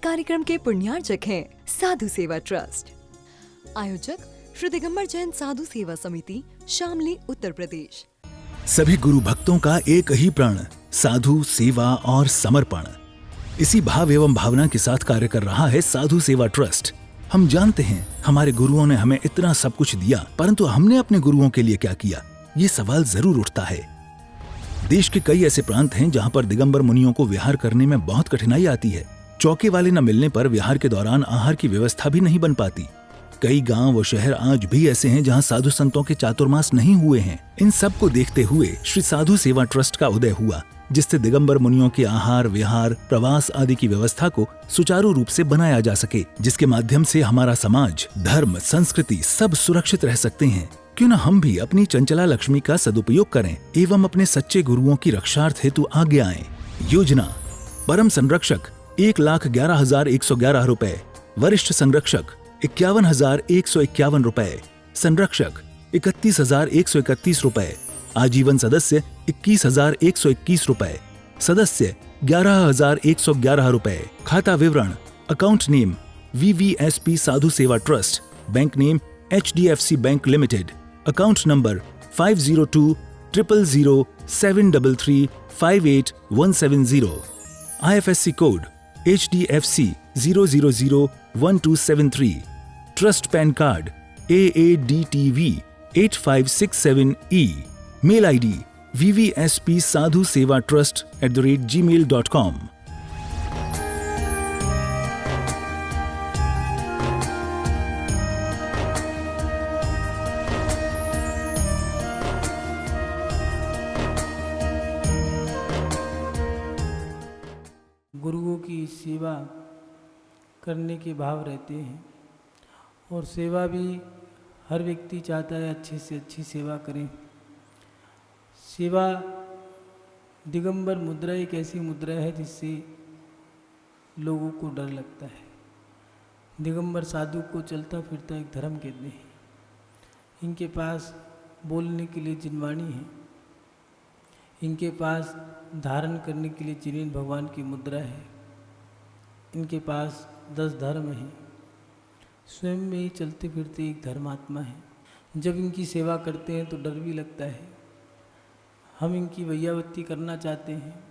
कार्यक्रम के पुण्यार्चक हैं साधु सेवा ट्रस्ट। आयोजक श्री दिगंबर जैन साधु सेवा समिति, शामली, उत्तर प्रदेश। सभी गुरु भक्तों का एक ही प्रण, साधु सेवा और समर्पण। इसी भाव एवं भावना के साथ कार्य कर रहा है साधु सेवा ट्रस्ट। हम जानते हैं हमारे गुरुओं ने हमें इतना सब कुछ दिया, परंतु हमने अपने गुरुओं के लिए क्या किया, ये सवाल जरूर उठता है। देश के कई ऐसे प्रांत हैं जहां पर दिगंबर मुनियों को विहार करने में बहुत कठिनाई आती है। चौके वाले न मिलने पर विहार के दौरान आहार की व्यवस्था भी नहीं बन पाती। कई गांव व शहर आज भी ऐसे हैं जहां साधु संतों के चातुर्मास नहीं हुए हैं। इन सब को देखते हुए श्री साधु सेवा ट्रस्ट का उदय हुआ, जिससे दिगंबर मुनियों के आहार, विहार, प्रवास आदि की व्यवस्था को सुचारू रूप से बनाया जा सके, जिसके माध्यम से हमारा समाज, धर्म, संस्कृति सब सुरक्षित रह सकते हैं। क्यों न हम भी अपनी चंचला लक्ष्मी का सदुपयोग करें एवं अपने सच्चे गुरुओं की रक्षार्थ हेतु आगे आएं। योजना: परम संरक्षक 1,11,111 रुपए, वरिष्ठ संरक्षक 51,151 रुपए, संरक्षक 31,131 रुपए, आजीवन सदस्य 21,121 रुपए, सदस्य 11,111 रुपए। खाता विवरण: account name VVSP Sadhu Seva trust, bank name HDFC bank limited, account number 50200073358170, IFSC code HDFC 0001273, trust PAN card AADTV 8567E, mail ID vvspsadhusevatrust@gmail.com। गुरुओं की सेवा करने के भाव रहते हैं और सेवा भी हर व्यक्ति चाहता है अच्छी से अच्छी सेवा करें। सेवा दिगंबर मुद्रा एक ऐसी मुद्रा है जिससे लोगों को डर लगता है। दिगंबर साधु को चलता फिरता एक धर्म कहते हैं। इनके पास बोलने के लिए जिनवाणी है, इनके पास धारण करने के लिए जिनेन भगवान की मुद्रा है, इनके पास 10 धर्म हैं, स्वयं में ही चलते फिरते एक धर्मात्मा है। जब इनकी सेवा करते हैं तो डर भी लगता है। हम इनकी वैयावत्ती करना चाहते हैं।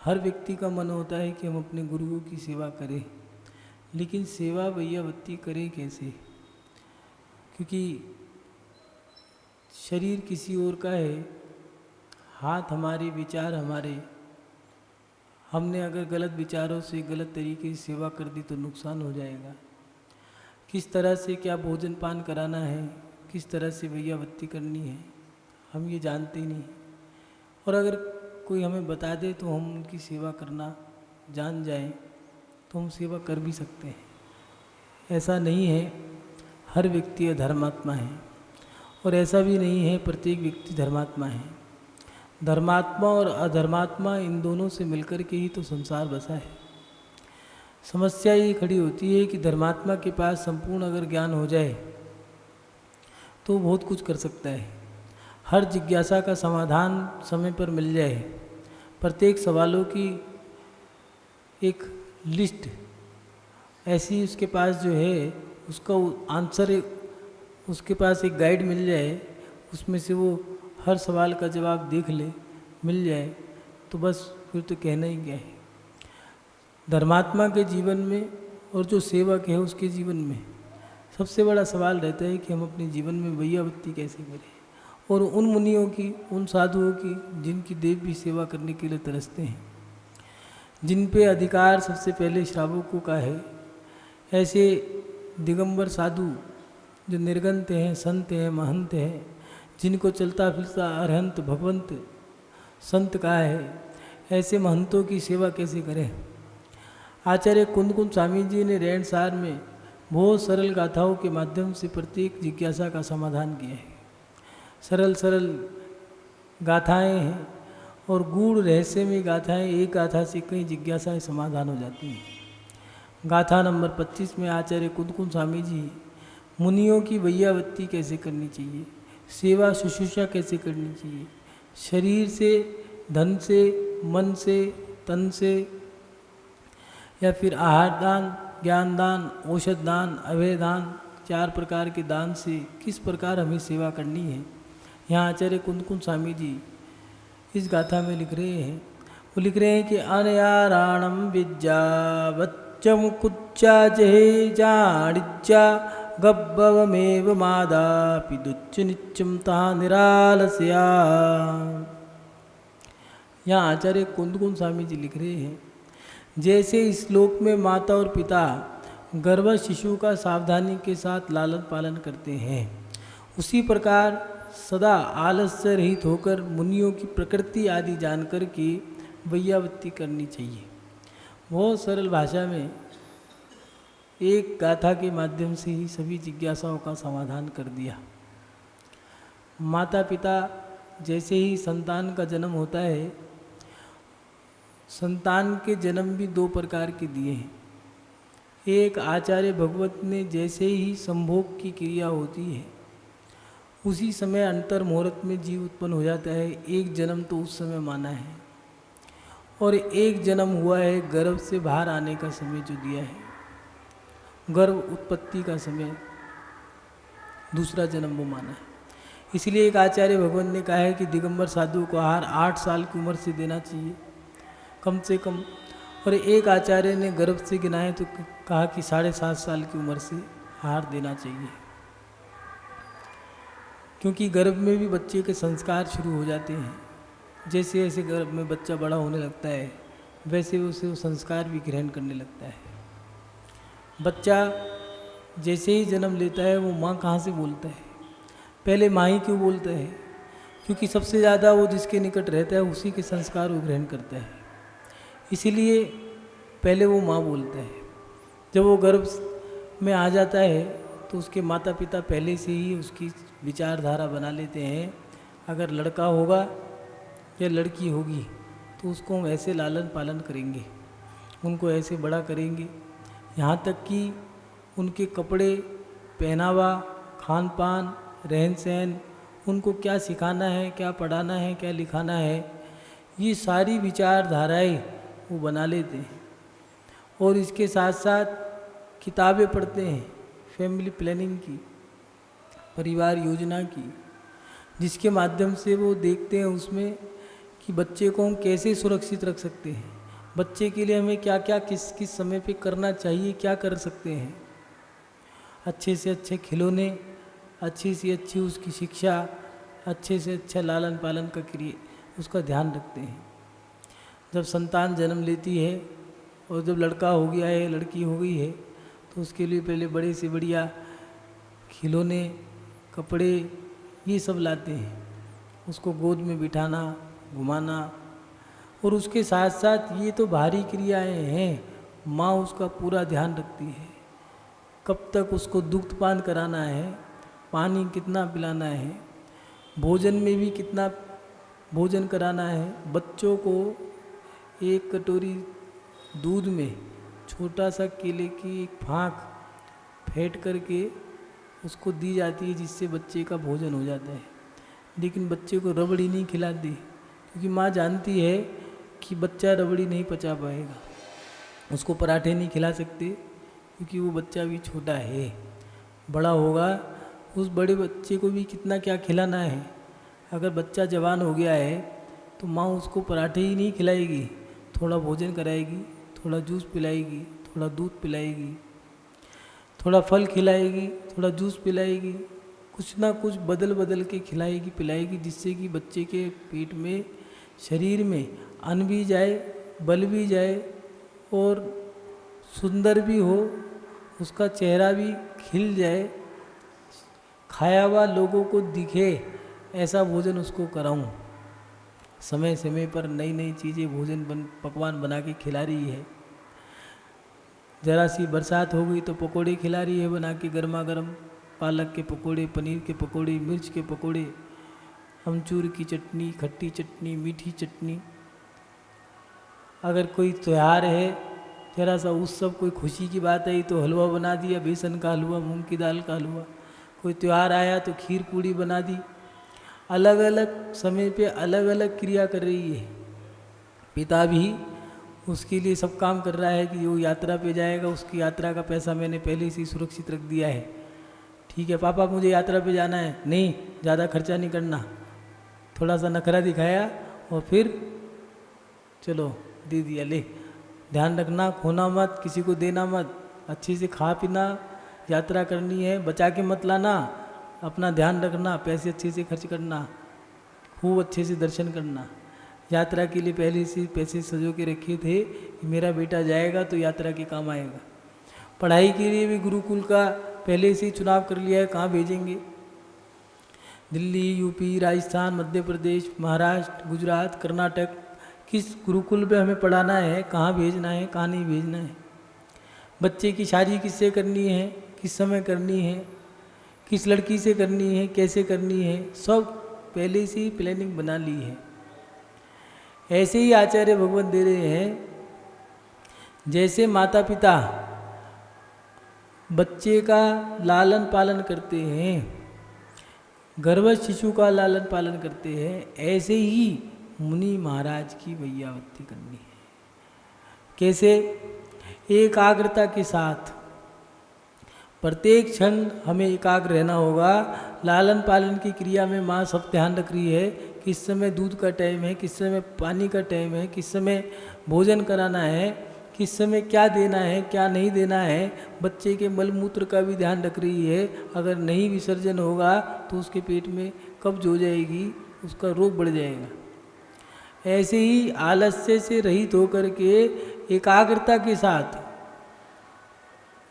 हर व्यक्ति का मन होता है कि हम अपने गुरुओं की सेवा करें, लेकिन सेवा वैयावत्ती करें कैसे? क्योंकि शरीर किसी और का है, हाथ हमारे, विचार हमारे। हमने अगर गलत विचारों से गलत तरीके से सेवा कर दी तो नुकसान हो जाएगा। किस तरह से क्या भोजन पान कराना है, किस तरह से वैयावत्ती करनी है, हम ये जानते ही नहीं। और अगर कोई हमें बता दे तो हम उनकी सेवा करना जान जाएं तो हम सेवा कर भी सकते हैं। ऐसा नहीं है हर व्यक्ति धर्मात्मा है, और ऐसा भी नहीं है प्रत्येक व्यक्ति धर्मात्मा है। धर्मात्मा और अधर्मात्मा इन दोनों से मिलकर के ही तो संसार बसा है। समस्या ये खड़ी होती है कि धर्मात्मा के पास संपूर्ण अगर ज्ञान हो जाए तो बहुत कुछ कर सकता है। हर जिज्ञासा का समाधान समय पर मिल जाए, प्रत्येक सवालों की एक लिस्ट ऐसी उसके पास जो है, उसका आंसर उसके पास एक गाइड मिल जाए, उसमें से वो हर सवाल का जवाब देख ले, मिल जाए, तो बस फिर तो कहना ही क्या है। धर्मात्मा के जीवन में और जो सेवक है उसके जीवन में सबसे बड़ा सवाल रहता है कि हम अपने जीवन में वैयावत्ती कैसे करें। और उन मुनियों की, उन साधुओं की जिनकी देव भी सेवा करने के लिए तरसते हैं, जिन पे अधिकार सबसे पहले श्रावकों का है, ऐसे दिगंबर साधु जो निर्गंत हैं, संत हैं, महंत हैं, जिनको चलता फिरता अरहंत भगवंत संत कहा है, ऐसे महंतों की सेवा कैसे करें। आचार्य कुंद स्वामी जी ने रेण सार में बहुत सरल गाथाओं के माध्यम से प्रत्येक जिज्ञासा का समाधान किया है। सरल सरल गाथाएं हैं और गूढ़ रहस्यमय गाथाएं, एक गाथा से कई जिज्ञासाएं समाधान हो जाती हैं। गाथा नंबर 25 में आचार्य कुंद स्वामी जी मुनियों की वैयावत्ती कैसे करनी चाहिए, सेवा शुश्रूषा कैसे करनी चाहिए, शरीर से, धन से, मन से, तन से, या फिर आहार दान, ज्ञान दान, औषध दान, अभय दान, 4 प्रकार के दान से किस प्रकार हमें सेवा करनी है। यहाँ आचार्य कुंदकुंद स्वामी जी इस गाथा में लिख रहे हैं। वो लिख रहे हैं कि अनयाराणम विद्या बच्चम कुच्चा जहे जाणिज्जा गब्बवमेव मादापि दुच्च नित्यम ता निरालस्या। यहाँ आचार्य कुंदकुंद स्वामी जी लिख रहे हैं, जैसे इस श्लोक में माता और पिता गर्भ शिशु का सावधानी के साथ लालन पालन करते हैं, उसी प्रकार सदा आलस्य रहित होकर मुनियों की प्रकृति आदि जानकर के वैयावृत्ति करनी चाहिए। बहुत सरल भाषा में एक गाथा के माध्यम से ही सभी जिज्ञासाओं का समाधान कर दिया। माता पिता जैसे ही संतान का जन्म होता है, संतान के जन्म भी 2 प्रकार के दिए हैं। एक आचार्य भगवत ने जैसे ही संभोग की क्रिया होती है उसी समय अंतर मुहूर्त में जीव उत्पन्न हो जाता है। एक जन्म तो उस समय माना है, और एक जन्म हुआ है गर्भ से बाहर आने का समय जो दिया है, गर्भ उत्पत्ति का समय दूसरा जन्म वो माना है। इसलिए एक आचार्य भगवान ने कहा है कि दिगंबर साधु को आहार 8 साल की उम्र से देना चाहिए कम से कम, और एक आचार्य ने गर्भ से गिनाए तो कहा कि 7.5 साल की उम्र से आहार देना चाहिए, क्योंकि गर्भ में भी बच्चे के संस्कार शुरू हो जाते हैं। जैसे जैसे गर्भ में बच्चा बड़ा होने लगता है वैसे उसे वो संस्कार भी ग्रहण करने लगता है। बच्चा जैसे ही जन्म लेता है वो माँ कहाँ से बोलता है, पहले माँ ही क्यों बोलता है, क्योंकि सबसे ज़्यादा वो जिसके निकट रहता है उसी के संस्कार वो ग्रहण करता है, इसीलिए पहले वो माँ बोलता है। जब वो गर्भ में आ जाता है तो उसके माता पिता पहले से ही उसकी विचारधारा बना लेते हैं, अगर लड़का होगा या लड़की होगी तो उसको हम ऐसे लालन पालन करेंगे, उनको ऐसे बड़ा करेंगे, यहाँ तक कि उनके कपड़े, पहनावा, खान पान, रहन सहन, उनको क्या सिखाना है, क्या पढ़ाना है, क्या लिखाना है, ये सारी विचारधाराएं वो बना लेते हैं। और इसके साथ साथ किताबें पढ़ते हैं फैमिली प्लानिंग की, परिवार योजना की, जिसके माध्यम से वो देखते हैं उसमें कि बच्चे को हम कैसे सुरक्षित रख सकते हैं, बच्चे के लिए हमें क्या क्या किस किस समय पे करना चाहिए, क्या कर सकते हैं। अच्छे से अच्छे खिलौने, अच्छी से अच्छी उसकी शिक्षा, अच्छे से अच्छा लालन पालन का क्रिया उसका ध्यान रखते हैं। जब संतान जन्म लेती है और जब लड़का हो गया है, लड़की हो गई है, तो उसके लिए पहले बड़े से बढ़िया खिलौने, कपड़े ये सब लाते हैं, उसको गोद में बिठाना, घुमाना, और उसके साथ साथ ये तो बाहरी क्रियाएं हैं, माँ उसका पूरा ध्यान रखती है, कब तक उसको दुग्धपान कराना है, पानी कितना पिलाना है, भोजन में भी कितना भोजन कराना है। बच्चों को 1 कटोरी दूध में छोटा सा केले की एक फाँक फेंट करके उसको दी जाती है, जिससे बच्चे का भोजन हो जाता है। लेकिन बच्चे को रबड़ी नहीं खिलाती, क्योंकि माँ जानती है कि बच्चा रबड़ी नहीं पचा पाएगा। उसको पराठे नहीं खिला सकते क्योंकि वो बच्चा भी छोटा है, बड़ा होगा उस बड़े बच्चे को भी कितना क्या खिलाना है। अगर बच्चा जवान हो गया है तो माँ उसको पराठे ही नहीं खिलाएगी, थोड़ा भोजन कराएगी, थोड़ा जूस पिलाएगी, थोड़ा दूध पिलाएगी, थोड़ा फल खिलाएगी, थोड़ा जूस पिलाएगी, कुछ ना कुछ बदल बदल के खिलाएगी पिलाएगी, जिससे कि बच्चे के पेट में, शरीर में अन्न भी जाए, बल भी जाए और सुंदर भी हो, उसका चेहरा भी खिल जाए, खाया हुआ लोगों को दिखे, ऐसा भोजन उसको कराऊं। समय समय पर नई नई चीज़ें भोजन पकवान बना के खिला रही है। ज़रा सी बरसात हो गई तो पकोड़े खिला रही है बना के गर्मा गर्म, पालक के पकोड़े, पनीर के पकोड़े, मिर्च के पकोड़े, अमचूर की चटनी, खट्टी चटनी, मीठी चटनी। अगर कोई त्यौहार है, ज़रा सा उत्सव, कोई खुशी की बात आई तो हलवा बना दिया, बेसन का हलवा, मूंग की दाल का हलवा। कोई त्यौहार आया तो खीर पूड़ी बना दी। अलग अलग समय पे अलग अलग क्रिया कर रही है। पिता भी उसके लिए सब काम कर रहा है कि वो यात्रा पे जाएगा, उसकी यात्रा का पैसा मैंने पहले से ही सुरक्षित रख दिया है। ठीक है पापा मुझे यात्रा पे जाना है, नहीं ज़्यादा खर्चा नहीं करना, थोड़ा सा नखरा दिखाया और फिर चलो दे दिया, ले ध्यान रखना, खोना मत, किसी को देना मत, अच्छे से खा पीना, यात्रा करनी है, बचा के मत लाना, अपना ध्यान रखना, पैसे अच्छे से खर्च करना, खूब अच्छे से दर्शन करना। यात्रा के लिए पहले से पैसे सजो के रखे थे कि मेरा बेटा जाएगा तो यात्रा के काम आएगा। पढ़ाई के लिए भी गुरुकुल का पहले से ही चुनाव कर लिया है, कहाँ भेजेंगे। दिल्ली, यूपी, राजस्थान, मध्य प्रदेश, महाराष्ट्र, गुजरात, कर्नाटक, किस गुरुकुल में हमें पढ़ाना है, कहाँ भेजना है, कहाँ नहीं भेजना है। बच्चे की शादी किससे करनी है, किस समय करनी है, किस लड़की से करनी है, कैसे करनी है, सब पहले से ही प्लानिंग बना ली है। ऐसे ही आचार्य भगवान दे रहे हैं, जैसे माता पिता बच्चे का लालन पालन करते हैं, गर्भस्थ शिशु का लालन पालन करते हैं, ऐसे ही मुनि महाराज की वैयावत्ति करनी है। कैसे? एकाग्रता के साथ प्रत्येक क्षण हमें एकाग्र रहना होगा। लालन पालन की क्रिया में माँ सब ध्यान रख रही है, किस समय दूध का टाइम है, किस समय पानी का टाइम है, किस समय भोजन कराना है, किस समय क्या देना है, क्या नहीं देना है। बच्चे के मलमूत्र का भी ध्यान रख रही है, अगर नहीं विसर्जन होगा तो उसके पेट में कब्ज हो जाएगी, उसका रोग बढ़ जाएगा। ऐसे ही आलस्य से रहित होकर के एकाग्रता के साथ,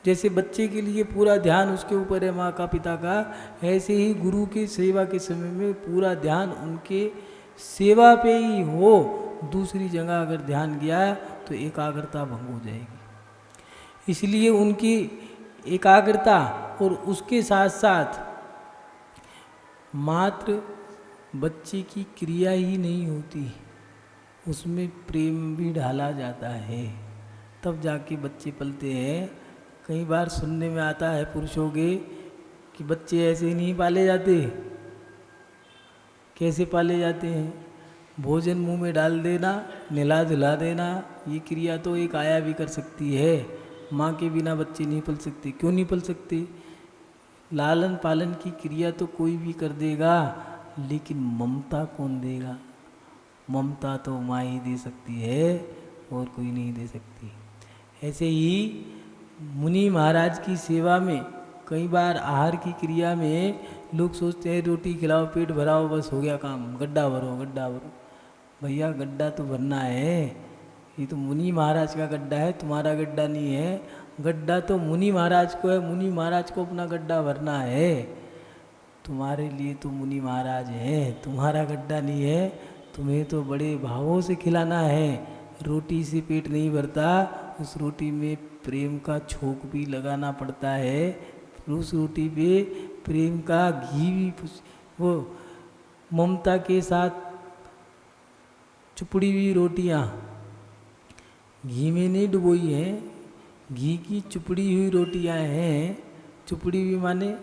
जैसे बच्चे के लिए पूरा ध्यान उसके ऊपर है माँ का पिता का, ऐसे ही गुरु की सेवा के समय में पूरा ध्यान उनके सेवा पे ही हो। दूसरी जगह अगर ध्यान गया तो एकाग्रता भंग हो जाएगी। इसलिए उनकी एकाग्रता और उसके साथ साथ मात्र बच्चे की क्रिया ही नहीं होती, उसमें प्रेम भी ढाला जाता है, तब जाके बच्चे पलते हैं। कई बार सुनने में आता है पुरुषों के कि बच्चे ऐसे ही नहीं पाले जाते। कैसे पाले जाते हैं? भोजन मुंह में डाल देना, नहला धुला देना, ये क्रिया तो एक आया भी कर सकती है। माँ के बिना बच्चे नहीं पल सकते। क्यों नहीं पल सकते? लालन पालन की क्रिया तो कोई भी कर देगा, लेकिन ममता कौन देगा? ममता तो माँ ही दे सकती है और कोई नहीं दे सकती। ऐसे ही मुनि महाराज की सेवा में कई बार आहार की क्रिया में लोग सोचते हैं रोटी खिलाओ, पेट भराओ, बस हो गया काम, गड्ढा भरो, गड्ढा भरो। भैया गड्ढा तो भरना है, ये तो मुनि महाराज का गड्ढा है, तुम्हारा गड्ढा नहीं है। गड्ढा तो मुनि महाराज को है, मुनि महाराज को अपना गड्ढा भरना है। तुम्हारे लिए तो मुनि महाराज है, तुम्हारा गड्ढा नहीं है। तुम्हें तो बड़े भावों से खिलाना है। रोटी से पेट नहीं भरता, उस रोटी में प्रेम का छोंक भी लगाना पड़ता है। उस रोटी पे प्रेम का घी भी, वो ममता के साथ चुपड़ी हुई रोटियाँ घी में नहीं डुबोई हैं, घी की चुपड़ी हुई रोटियाँ हैं। चुपड़ी हुई माने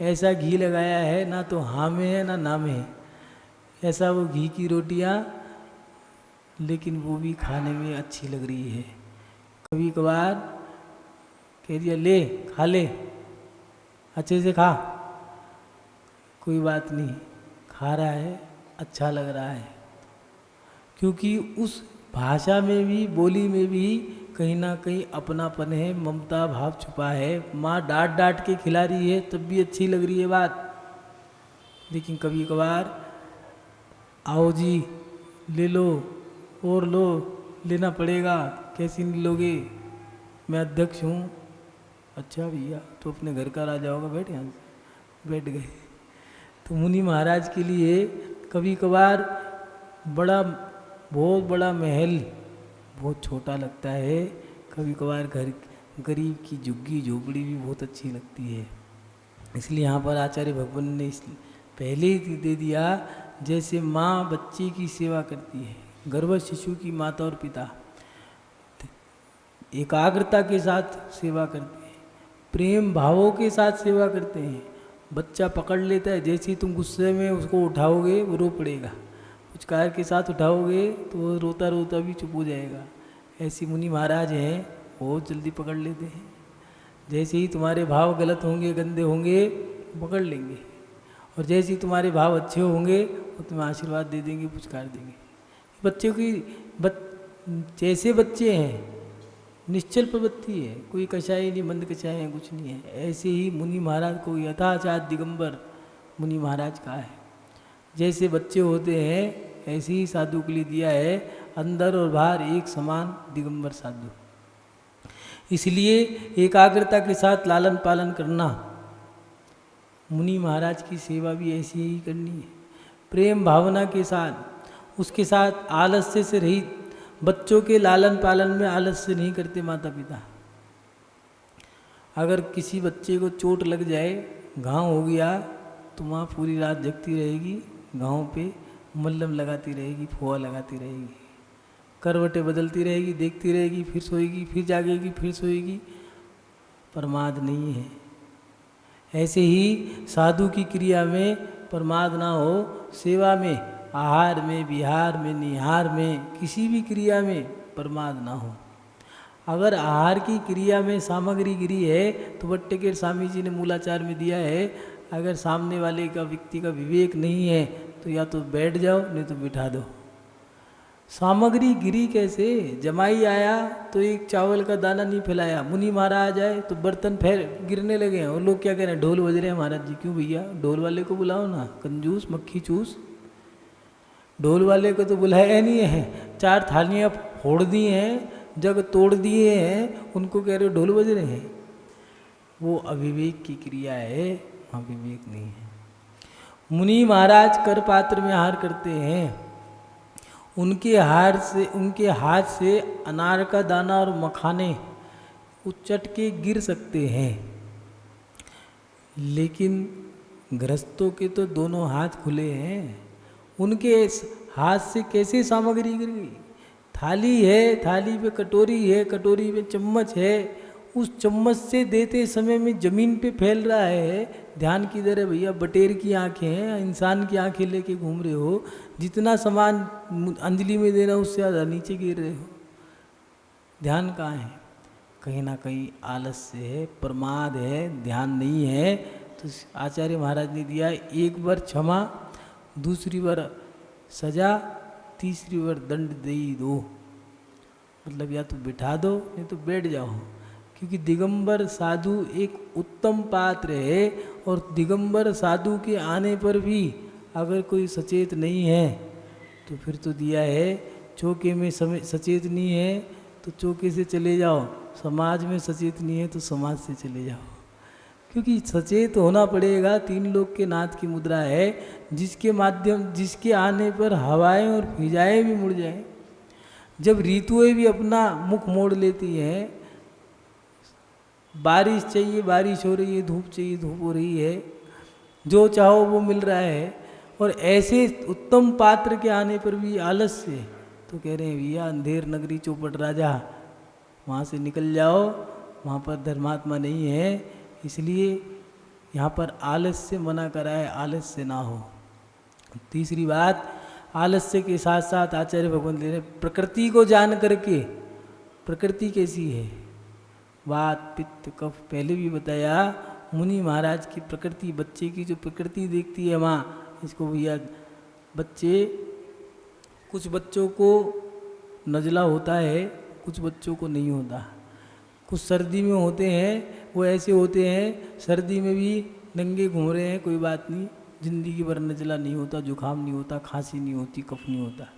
ऐसा घी लगाया है ना तो हाँ में है ना ना में है, ऐसा वो घी की रोटियाँ, लेकिन वो भी खाने में अच्छी लग रही है। कभी कभार कह दिया ले खा ले, अच्छे से खा, कोई बात नहीं, खा रहा है, अच्छा लग रहा है, क्योंकि उस भाषा में भी, बोली में भी कहीं ना कहीं अपनापन है, ममता भाव छुपा है। माँ डांट डांट के खिला रही है तब भी अच्छी लग रही है बात। लेकिन कभी कभार आओ जी ले लो और लो, लेना पड़ेगा, कैसे नहीं लोगे, मैं अध्यक्ष हूँ। अच्छा भैया तो अपने घर का राजा होगा, बैठ यहाँ से, बैठ गए। तो मुनि महाराज के लिए कभी कभार बड़ा, बहुत बड़ा महल बहुत छोटा लगता है, कभी कभार घर गरीब की झुग्गी झोपड़ी भी बहुत अच्छी लगती है। इसलिए यहाँ पर आचार्य भगवान ने पहले ही दे दिया, जैसे माँ बच्चे की सेवा करती है, गर्भस्थ शिशु की माता और पिता एकाग्रता के साथ सेवा करते हैं, प्रेम भावों के साथ सेवा करते हैं। बच्चा पकड़ लेता है, जैसे ही तुम गुस्से में उसको उठाओगे वो रो पड़ेगा, पुचकार के साथ उठाओगे तो वो रोता रोता भी चुप हो जाएगा। ऐसे मुनि महाराज हैं, बहुत जल्दी पकड़ लेते हैं। जैसे ही तुम्हारे भाव गलत होंगे, गंदे होंगे, पकड़ लेंगे, और जैसे ही तुम्हारे भाव अच्छे होंगे वो तुम्हें आशीर्वाद दे देंगे, पुचकार देंगे। बच्चों की जैसे बच्चे हैं, निश्चल प्रवृत्ति है, कोई कषाय नहीं, मंद कषाय है, कुछ नहीं है। ऐसे ही मुनि महाराज को यथाचार दिगंबर मुनि महाराज का है। जैसे बच्चे होते हैं ऐसे ही साधु के लिए दिया है, अंदर और बाहर एक समान दिगंबर साधु। इसलिए एकाग्रता के साथ लालन पालन करना, मुनि महाराज की सेवा भी ऐसी ही करनी है, प्रेम भावना के साथ, उसके साथ आलस्य से रहित। बच्चों के लालन पालन में आलस्य नहीं करते माता पिता। अगर किसी बच्चे को चोट लग जाए, घाव हो गया, तो माँ पूरी रात जगती रहेगी, घाव पे मल्लम लगाती रहेगी, फोआ लगाती रहेगी, करवटें बदलती रहेगी, देखती रहेगी, फिर सोएगी, फिर जागेगी, फिर सोएगी। प्रमाद नहीं है। ऐसे ही साधु की क्रिया में प्रमाद ना हो, सेवा में, आहार में, विहार में, निहार में, किसी भी क्रिया में प्रमाद ना हो। अगर आहार की क्रिया में सामग्री गिरी है तो भट्टकेर स्वामी जी ने मूलाचार में दिया है, अगर सामने वाले का व्यक्ति का विवेक नहीं है तो या तो बैठ जाओ, नहीं तो बिठा दो। सामग्री गिरी कैसे? जमाई आया तो एक चावल का दाना नहीं फैलाया, मुनि महाराज आए तो बर्तन गिरने लगे हैं, और लोग क्या कह रहे हैं, ढोल बज रहे हैं महाराज जी। क्यों भैया, ढोल वाले को बुलाओ ना, कंजूस मक्खी चूस। ढोल वाले को तो बुलाया नहीं है, 4 थालियाँ फोड़ दी हैं, जग तोड़ दिए हैं, उनको कह रहे हो ढोल बज रहे हैं। वो अविवेक की क्रिया है, वहाँ विवेक नहीं है। मुनि महाराज कर पात्र में आहार करते हैं, उनके हाथ से अनार का दाना और मखाने उचट के गिर सकते हैं, लेकिन गृहस्थों के तो दोनों हाथ खुले हैं, उनके हाथ से कैसे सामग्री गिर गई? थाली है, थाली पे कटोरी है, कटोरी में चम्मच है, उस चम्मच से देते समय में जमीन पे फैल रहा है। ध्यान किधर है भैया? बटेर की आंखें हैं, इंसान की आंखें लेके घूम रहे हो, जितना सामान अंजलि में देना उससे ज़्यादा नीचे गिर रहे हो। ध्यान कहाँ है? कहीं ना कहीं आलस्य है, प्रमाद है, ध्यान नहीं है। तो आचार्य महाराज ने दिया, एक बार क्षमा, दूसरी बार सजा, तीसरी बार दंड दे ही दो। मतलब या तो बिठा दो, नहीं तो बैठ जाओ। क्योंकि दिगंबर साधु एक उत्तम पात्र है, और दिगंबर साधु के आने पर भी अगर कोई सचेत नहीं है तो फिर तो दिया है, चौके में सचेत नहीं है तो चौके से चले जाओ, समाज में सचेत नहीं है तो समाज से चले जाओ। क्योंकि सचेत होना पड़ेगा। 3 लोक के नाथ की मुद्रा है, जिसके आने पर हवाएं और फिजाएं भी मुड़ जाएं। जब ऋतुएं भी अपना मुख मोड़ लेती हैं, बारिश चाहिए बारिश हो रही है, धूप चाहिए धूप हो रही है, जो चाहो वो मिल रहा है, और ऐसे उत्तम पात्र के आने पर भी आलस्य, तो कह रहे हैं भैया अंधेर नगरी चौपट राजा, वहाँ से निकल जाओ, वहाँ पर धर्मात्मा नहीं है। इसलिए यहाँ पर आलस्य मना करा है, आलस्य ना हो। तीसरी बात, आलस्य के साथ साथ आचार्य भगवान दे रहे प्रकृति को जान करके, प्रकृति कैसी है, वात पित्त कफ, पहले भी बताया। मुनि महाराज की प्रकृति, बच्चे की जो प्रकृति देखती है माँ, इसको भैया बच्चे, कुछ बच्चों को नजला होता है, कुछ बच्चों को नहीं होता। कुछ सर्दी में होते हैं, वो ऐसे होते हैं, सर्दी में भी नंगे घूम रहे हैं, कोई बात नहीं, जिंदगी भर नजला नहीं होता, जुकाम नहीं होता, खांसी नहीं होती, कफ नहीं होता।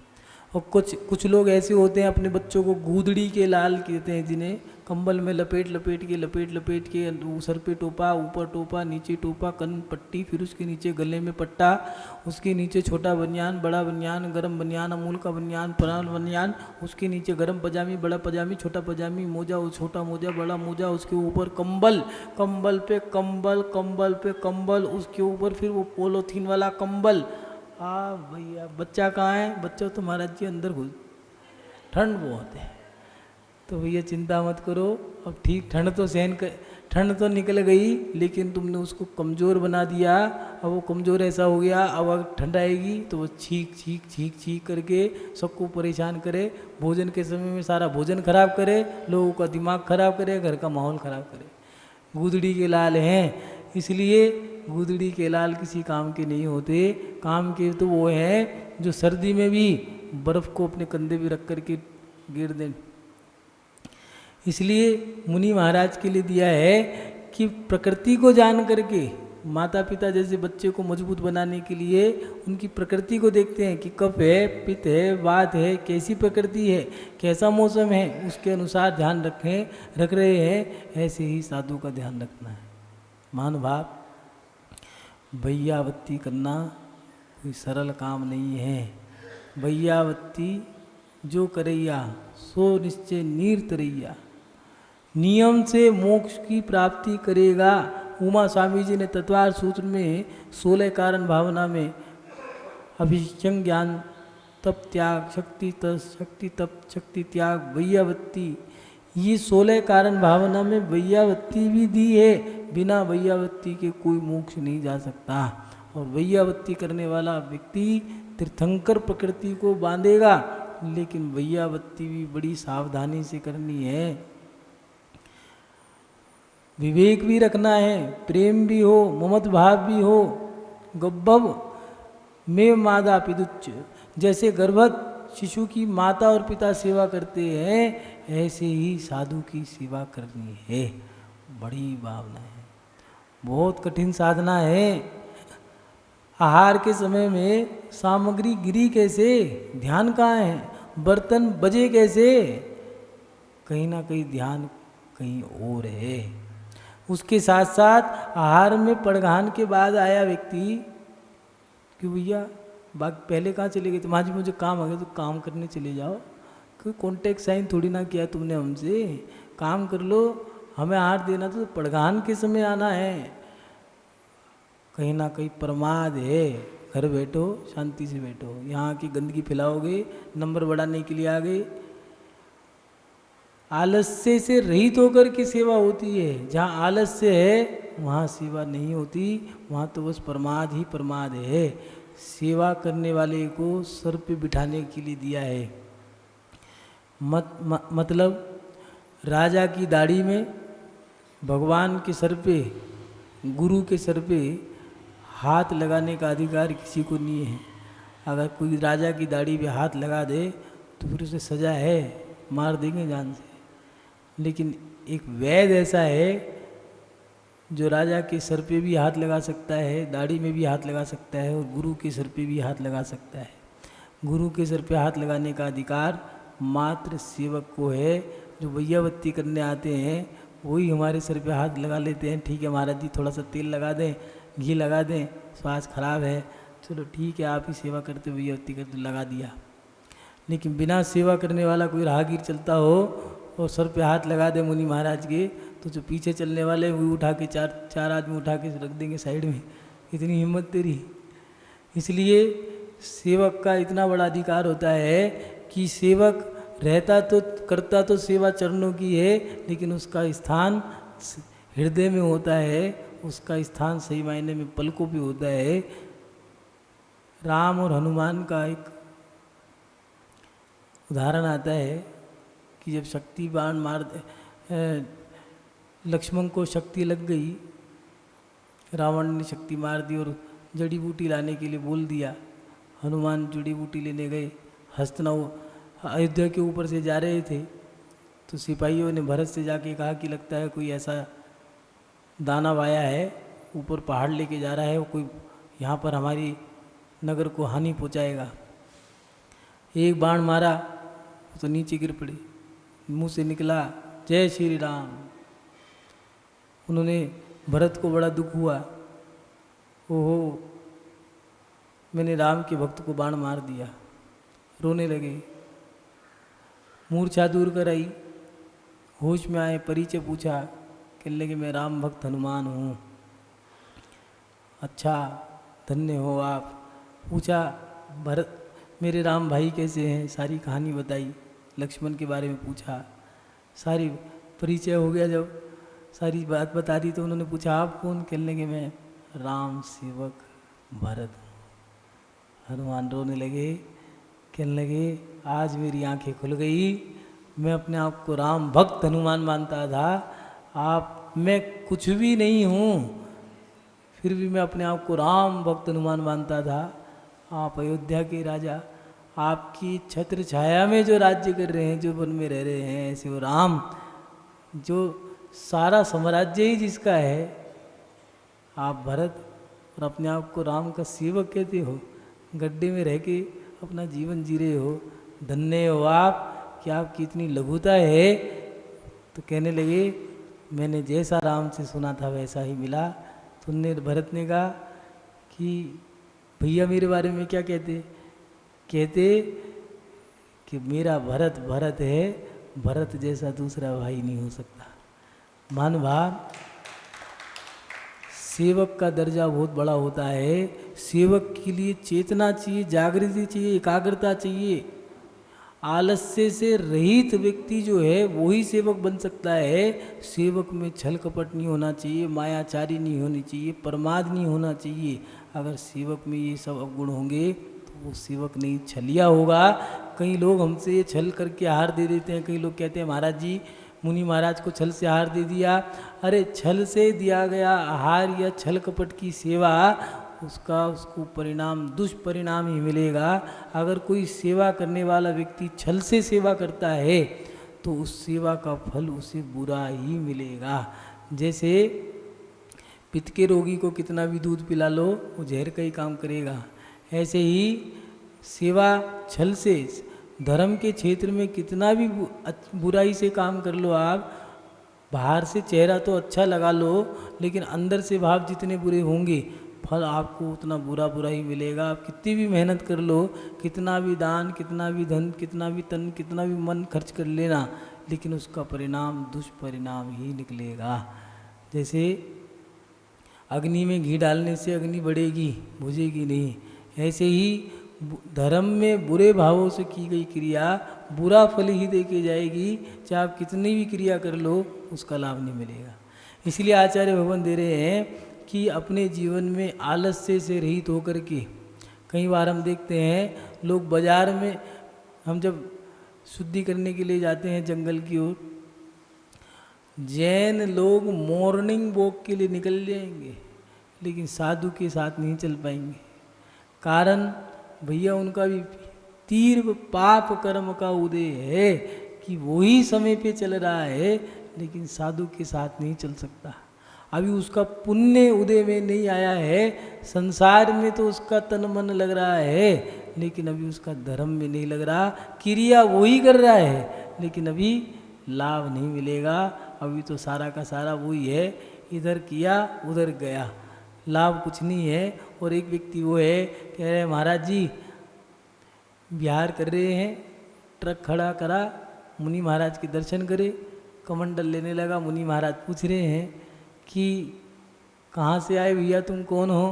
और कुछ लोग ऐसे होते हैं, अपने बच्चों को गूदड़ी के लाल कहते हैं, जिन्हें कंबल में लपेट लपेट के सर पे टोपा, ऊपर टोपा, नीचे टोपा, कन पट्टी, फिर उसके नीचे गले में पट्टा, उसके नीचे छोटा बनियान, बड़ा बनियान, गरम बनियान, अमूल का बनियान, पुरान बनियान, उसके नीचे गरम पजामी, बड़ा पजामी, छोटा पजामी, मोजा, छोटा मोजा, बड़ा मोजा, उसके ऊपर कंबल, कंबल पे कंबल, कंबल पे कंबल, उसके ऊपर फिर वो पोलोथीन वाला कंबल। भैया बच्चा कहाँ है? बच्चा तो महाराज जी अंदर घुस, ठंड बहुत है। तो भैया चिंता मत करो, अब ठीक ठंड तो निकल गई लेकिन तुमने उसको कमज़ोर बना दिया। अब वो कमज़ोर ऐसा हो गया, अब अगर ठंड आएगी तो वो छींक छींक छींक छींक करके सबको परेशान करे, भोजन के समय में सारा भोजन खराब करे, लोगों का दिमाग खराब करे, घर का माहौल खराब करे। गूदड़ी के लाल हैं, इसलिए गूदड़ी के लाल किसी काम के नहीं होते। काम के तो वो हैं जो सर्दी में भी बर्फ़ को अपने कंधे पे रख करके गिर दें। इसलिए मुनि महाराज के लिए दिया है कि प्रकृति को जान करके माता पिता जैसे बच्चे को मजबूत बनाने के लिए उनकी प्रकृति को देखते हैं कि कफ है, पित्त है, वात है, कैसी प्रकृति है, कैसा मौसम है, उसके अनुसार ध्यान रख रहे हैं। ऐसे ही साधु का ध्यान रखना है। महानुभाव, भैयावत्ती करना कोई सरल काम नहीं है। भैयावत्ती जो करैया सो निश्चय नीर तरैया, नियम से मोक्ष की प्राप्ति करेगा। उमा स्वामी जी ने तत्वार सूत्र में 16 कारण भावना में अभिषंग ज्ञान, तप त्याग, शक्ति तप, शक्ति त्याग, वैयावत्ती, ये 16 कारण भावना में वैयावत्ती भी दी है। बिना वैयावत्ती के कोई मोक्ष नहीं जा सकता। और वैयावत्ती करने वाला व्यक्ति तीर्थंकर प्रकृति को बांधेगा, लेकिन वैयावत्ती भी बड़ी सावधानी से करनी है। विवेक भी रखना है, प्रेम भी हो, ममत भाव भी हो। गब्बव में मादा पिदुच्च, जैसे गर्भवत शिशु की माता और पिता सेवा करते हैं, ऐसे ही साधु की सेवा करनी है। बड़ी भावना है, बहुत कठिन साधना है। आहार के समय में सामग्री गिरी कैसे, ध्यान कहाँ है, बर्तन बजे कैसे, कहीं ना कहीं ध्यान कहीं और है। उसके साथ साथ आहार में पड़घान के बाद आया व्यक्ति कि भैया पहले कहाँ चले गए थे, माँ जी मुझे काम आ गया, तो काम करने चले जाओ। कोई कॉन्टेक्ट साइन थोड़ी ना किया तुमने हमसे, काम कर लो, हमें आहार देना तो पड़घान के समय आना है। कहीं ना कहीं प्रमाद है। घर बैठो, शांति से बैठो, यहाँ की गंदगी फैलाओगे, नंबर बढ़ाने के लिए आ गए। आलस्य से रहित होकर की सेवा होती है। जहाँ आलस्य है वहाँ सेवा नहीं होती, वहाँ तो बस प्रमाद ही प्रमाद है। सेवा करने वाले को सर पे बिठाने के लिए दिया है। मतलब राजा की दाढ़ी में, भगवान के सर पे, गुरु के सर पे हाथ लगाने का अधिकार किसी को नहीं है। अगर कोई राजा की दाढ़ी पे हाथ लगा दे तो फिर उसे सजा है, मार देंगे जान से। लेकिन एक वैद्य ऐसा है जो राजा के सर पे भी हाथ लगा सकता है, दाढ़ी में भी हाथ लगा सकता है, और गुरु के सर पे भी हाथ लगा सकता है। गुरु के सर पे हाथ लगाने का अधिकार मात्र सेवक को है। जो वैयावत्ती करने आते हैं वही हमारे सर पे हाथ लगा लेते हैं। ठीक है महाराज जी, थोड़ा सा तेल लगा दें, घी लगा दें, स्वास्थ्य खराब है, चलो ठीक है आप ही सेवा करते, वैयावत्ती करते, लगा दिया। लेकिन बिना सेवा करने वाला कोई राहगीर चलता हो और सर पे हाथ लगा दे मुनि महाराज के, तो जो पीछे चलने वाले वो उठा के चार आदमी उठा के रख देंगे साइड में। इतनी हिम्मत तेरी। इसलिए सेवक का इतना बड़ा अधिकार होता है कि सेवक रहता तो करता तो सेवा चरणों की है, लेकिन उसका स्थान हृदय में होता है, उसका स्थान सही मायने में पलकों पे होता है। राम और हनुमान का एक उदाहरण आता है कि जब शक्ति बाण मार लक्ष्मण को शक्ति लग गई, रावण ने शक्ति मार दी और जड़ी बूटी लाने के लिए बोल दिया। हनुमान जड़ी बूटी लेने गए, हस्तनापुर अयोध्या के ऊपर से जा रहे थे, तो सिपाहियों ने भरत से जाके कहा कि लगता है कोई ऐसा दानव आया है, ऊपर पहाड़ लेके जा रहा है, वो कोई यहाँ पर हमारी नगर को हानि पहुँचाएगा। एक बाण मारा तो नीचे गिर पड़े, मुंह से निकला जय श्री राम। उन्होंने भरत को बड़ा दुख हुआ, ओहो मैंने राम के भक्त को बाण मार दिया। रोने लगे, मूर्छा दूर कर आई, होश में आए, परिचय पूछा, कहने लगे मैं राम भक्त हनुमान हूँ। अच्छा धन्य हो आप। पूछा भरत मेरे राम भाई कैसे हैं, सारी कहानी बताई, लक्ष्मण के बारे में पूछा, सारी परिचय हो गया। जब सारी बात बता दी। तो उन्होंने पूछा आप कौन? कहने लगे मैं राम सेवक भरत हूँ। हनुमान रोने लगे, कहने लगे आज मेरी आंखें खुल गई। मैं अपने आप को राम भक्त हनुमान मानता था, मैं कुछ भी नहीं हूँ, फिर भी मैं अपने आप को राम भक्त हनुमान मानता था। आप अयोध्या के राजा, आपकी छत्र छाया में जो राज्य कर रहे हैं, जो वन में रह रहे हैं, ऐसे वो राम जो सारा साम्राज्य ही जिसका है, आप भरत और अपने आप को राम का सेवक कहते हो, गड्ढे में रह के अपना जीवन जी रहे हो, धन्य हो आप कि आपकी इतनी लघुता है। तो कहने लगे मैंने जैसा राम से सुना था वैसा ही मिला। तो भरत ने कहा कि भैया मेरे बारे में क्या कहते? कहते कि मेरा भरत भरत है, भरत जैसा दूसरा भाई नहीं हो सकता। महानुभाव, सेवक का दर्जा बहुत बड़ा होता है। सेवक के लिए चेतना चाहिए, जागृति चाहिए, एकाग्रता चाहिए। आलस्य से रहित व्यक्ति जो है वही सेवक बन सकता है। सेवक में छल कपट नहीं होना चाहिए, मायाचारी नहीं होनी चाहिए, प्रमाद नहीं होना चाहिए। अगर सेवक में ये सब अवगुण होंगे तो वो सेवक नहीं, छलिया होगा। कई लोग हमसे ये छल करके हार दे देते हैं। कई लोग कहते हैं महाराज जी मुनि महाराज को छल से हार दे दिया। अरे छल से दिया गया आहार या छल कपट की सेवा, उसको परिणाम दुष्परिणाम ही मिलेगा। अगर कोई सेवा करने वाला व्यक्ति छल से सेवा करता है तो उस सेवा का फल उसे बुरा ही मिलेगा। जैसे पित्त के रोगी को कितना भी दूध पिला लो वो जहर का ही काम करेगा। ऐसे ही सेवा छल से, धर्म के क्षेत्र में कितना भी बुराई से काम कर लो आप, बाहर से चेहरा तो अच्छा लगा लो लेकिन अंदर से भाव जितने बुरे होंगे फल आपको उतना बुरा बुरा ही मिलेगा। आप कितनी भी मेहनत कर लो, कितना भी दान, कितना भी धन, कितना भी तन, कितना भी मन खर्च कर लेना, लेकिन उसका परिणाम दुष्परिणाम ही निकलेगा। जैसे अग्नि में घी डालने से अग्नि बढ़ेगी, बुझेगी नहीं। ऐसे ही धर्म में बुरे भावों से की गई क्रिया बुरा फल ही दे के जाएगी। चाहे आप कितनी भी क्रिया कर लो उसका लाभ नहीं मिलेगा। इसलिए आचार्य भगवान दे रहे हैं कि अपने जीवन में आलस्य से रहित होकर के, कई बार हम देखते हैं लोग बाजार में, हम जब शुद्धि करने के लिए जाते हैं जंगल की ओर, जैन लोग मॉर्निंग वॉक के लिए निकल जाएंगे लेकिन साधु के साथ नहीं चल पाएंगे। कारण भैया उनका भी तीव्र पाप कर्म का उदय है कि वही समय पे चल रहा है लेकिन साधु के साथ नहीं चल सकता। अभी उसका पुण्य उदय में नहीं आया है। संसार में तो उसका तन मन लग रहा है लेकिन अभी उसका धर्म में नहीं लग रहा। क्रिया वही कर रहा है लेकिन अभी लाभ नहीं मिलेगा। अभी तो सारा का सारा वही है, इधर किया उधर गया, लाभ कुछ नहीं है। और एक व्यक्ति वो है, कह रहे महाराज जी बिहार कर रहे हैं, ट्रक खड़ा करा, मुनि महाराज के दर्शन करे, कमंडल लेने लगा। मुनि महाराज पूछ रहे हैं कि कहाँ से आए भैया, तुम कौन हो?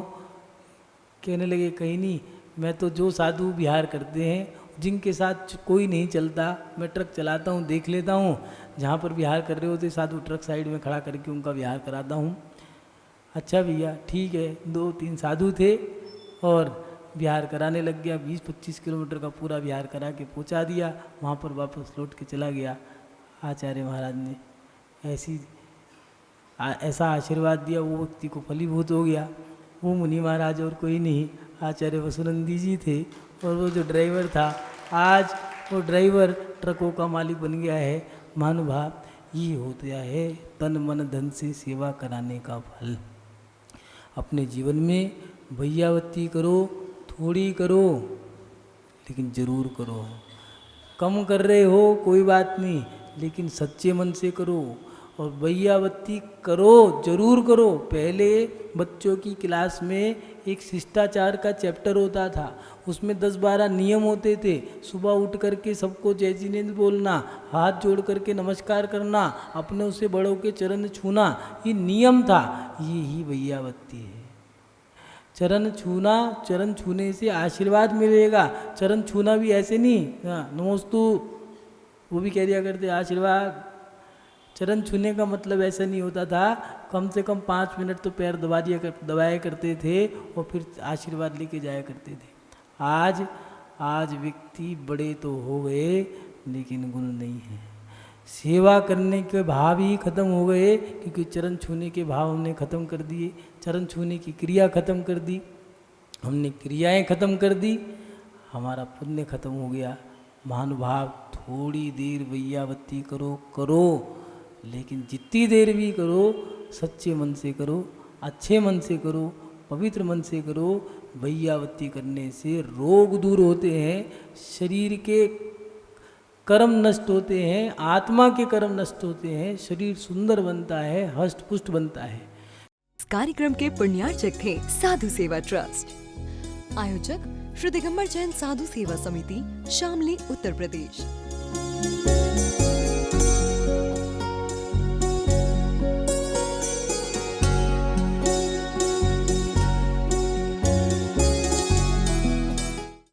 कहने लगे कहीं नहीं, मैं तो जो साधु बिहार करते हैं जिनके साथ कोई नहीं चलता, मैं ट्रक चलाता हूँ, देख लेता हूँ जहाँ पर बिहार कर रहे होते साधु ट्रक साइड में खड़ा करके उनका बिहार कराता हूँ। अच्छा भैया ठीक है। 2-3 साधु थे और बिहार कराने लग गया। 20-25 किलोमीटर का पूरा बिहार करा के पहुँचा दिया। वहाँ पर वापस लौट के चला गया। आचार्य महाराज ने ऐसा आशीर्वाद दिया, वो व्यक्ति को फलीभूत हो गया। वो मुनि महाराज और कोई नहीं, आचार्य वसुनंदी जी थे। और वो जो ड्राइवर था, आज वो ड्राइवर ट्रकों का मालिक बन गया है। महानुभाव, ये होता है तन मन धन से सेवा कराने का फल। अपने जीवन में भैयावती करो, थोड़ी करो लेकिन ज़रूर करो। कम कर रहे हो कोई बात नहीं, लेकिन सच्चे मन से करो। और भैयावती करो, जरूर करो। पहले बच्चों की क्लास में एक शिष्टाचार का चैप्टर होता था, उसमें 10-12 नियम होते थे। सुबह उठ करके सबको जय जिनेंद्र बोलना, हाथ जोड़ करके नमस्कार करना, अपने उससे बड़ों के चरण छूना, ये नियम था। ये ही भैयावती है। चरण छूना, चरण छूने से आशीर्वाद मिलेगा। चरण छूना भी ऐसे नहीं नमोस्तु, वो भी कह दिया करते आशीर्वाद। चरण छूने का मतलब ऐसा नहीं होता था, कम से कम 5 मिनट तो पैर दबाया करते थे और फिर आशीर्वाद लेके जाया करते थे। आज व्यक्ति बड़े तो हो गए लेकिन गुण नहीं है। सेवा करने के भाव ही खत्म हो गए, क्योंकि चरण छूने के भाव हमने खत्म कर दिए। चरण छूने की क्रिया खत्म कर दी, हमने क्रियाएं खत्म कर दी, हमारा पुण्य खत्म हो गया। महानुभाव थोड़ी देर वैयावत्ती करो, लेकिन जितनी देर भी करो सच्चे मन से करो, अच्छे मन से करो, पवित्र मन से करो। वैयावत्ती करने से रोग दूर होते हैं, शरीर के कर्म नष्ट होते हैं, आत्मा के कर्म नष्ट होते हैं, शरीर सुंदर बनता है, हष्ट पुष्ट बनता है। इस कार्यक्रम के पुण्यार्चक थे साधु सेवा ट्रस्ट। आयोजक श्री दिगंबर जैन साधु सेवा समिति, शामली, उत्तर प्रदेश।